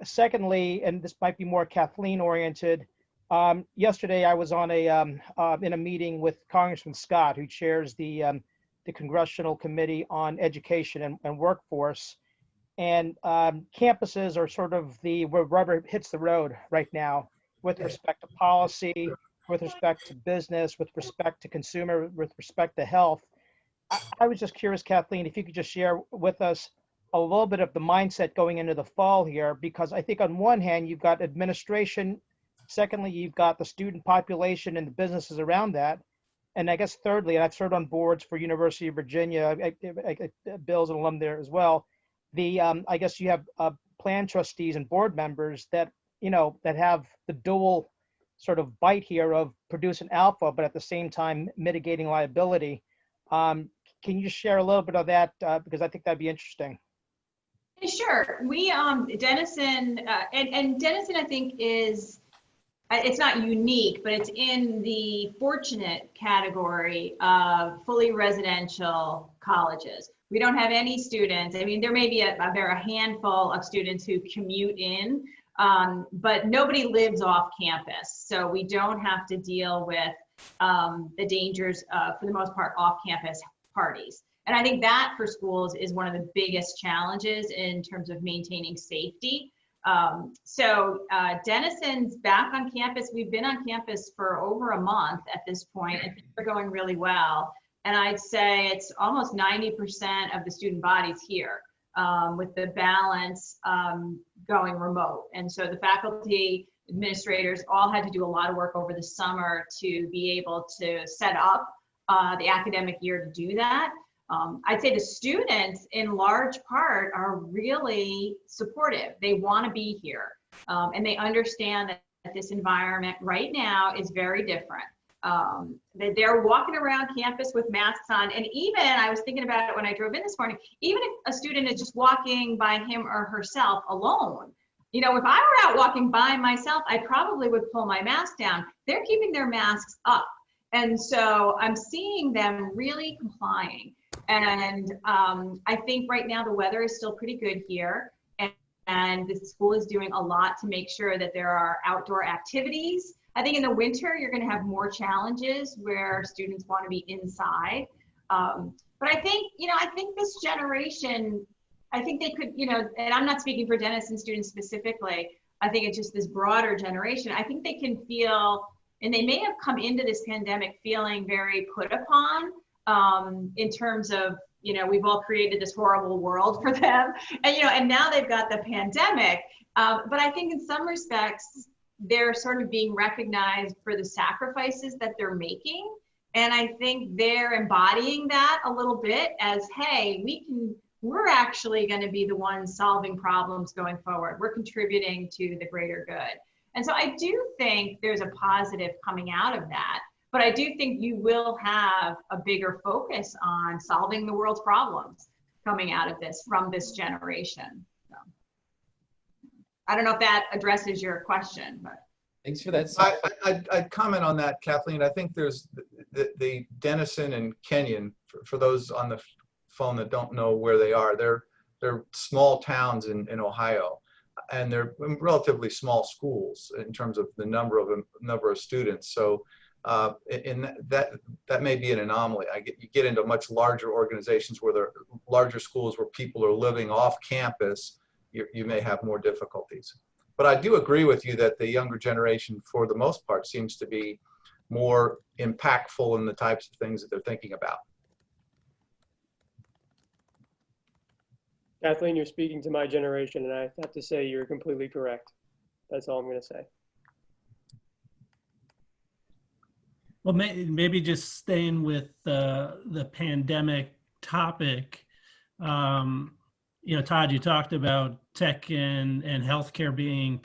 Secondly, and this might be more Kathleen oriented, yesterday I was on in a meeting with Congressman Scott, who chairs the Congressional Committee on Education and Workforce. And campuses are sort of where rubber hits the road right now with respect to policy, with respect to business, with respect to consumer, with respect to health. I was just curious, Kathleen, if you could just share with us a little bit of the mindset going into the fall here, because I think on one hand, you've got administration. Secondly, you've got the student population and the businesses around that. And I guess thirdly, and I've served on boards for University of Virginia, Bill's an alum there as well. I guess you have plan trustees and board members that, that have the dual sort of bite here of producing alpha, but at the same time mitigating liability. Can you share a little bit of that? Because I think that'd be interesting. Sure. We, Denison, and Denison, I think is, it's not unique, but it's in the fortunate category of fully residential colleges. We don't have any students. I mean, there may be a handful of students who commute in, but nobody lives off campus. So we don't have to deal with the dangers, for the most part, off-campus parties. And I think that for schools is one of the biggest challenges in terms of maintaining safety. Denison's back on campus. We've been on campus for over a month at this point, and things are going really well. And I'd say it's almost 90% of the student bodies here, with the balance going remote. And so the faculty, administrators all had to do a lot of work over the summer to be able to set up the academic year to do that. I'd say the students, in large part, are really supportive. They want to be here, and they understand that this environment right now is very different. They're walking around campus with masks on, and even, I was thinking about it when I drove in this morning, even if a student is just walking by him or herself alone, if I were out walking by myself, I probably would pull my mask down. They're keeping their masks up. And so I'm seeing them really complying. And I think right now the weather is still pretty good here. And the school is doing a lot to make sure that there are outdoor activities. I think in the winter, you're going to have more challenges where students want to be inside. But I think, I think this generation, I think they could, and I'm not speaking for Denison students specifically, I think it's just this broader generation. I think they can feel, and they may have come into this pandemic feeling very put upon, in terms of, we've all created this horrible world for them, and now they've got the pandemic. But I think in some respects, they're sort of being recognized for the sacrifices that they're making. And I think they're embodying that a little bit as, hey, we're actually going to be the ones solving problems going forward. We're contributing to the greater good. And so I do think there's a positive coming out of that. But I do think you will have a bigger focus on solving the world's problems coming out of this from this generation. So, I don't know if that addresses your question, but. Thanks for that. I'd comment on that, Kathleen. I think there's the Denison and Kenyon, for those on the phone that don't know where they are, they're small towns in Ohio, and they're relatively small schools in terms of the number of students. So that may be an anomaly. You get into much larger organizations where there are larger schools where people are living off campus, you may have more difficulties. But I do agree with you that the younger generation, for the most part, seems to be more impactful in the types of things that they're thinking about. Kathleen, you're speaking to my generation, and I have to say you're completely correct. That's all I'm going to say. Well, maybe just staying with the pandemic topic. Todd, you talked about tech and healthcare being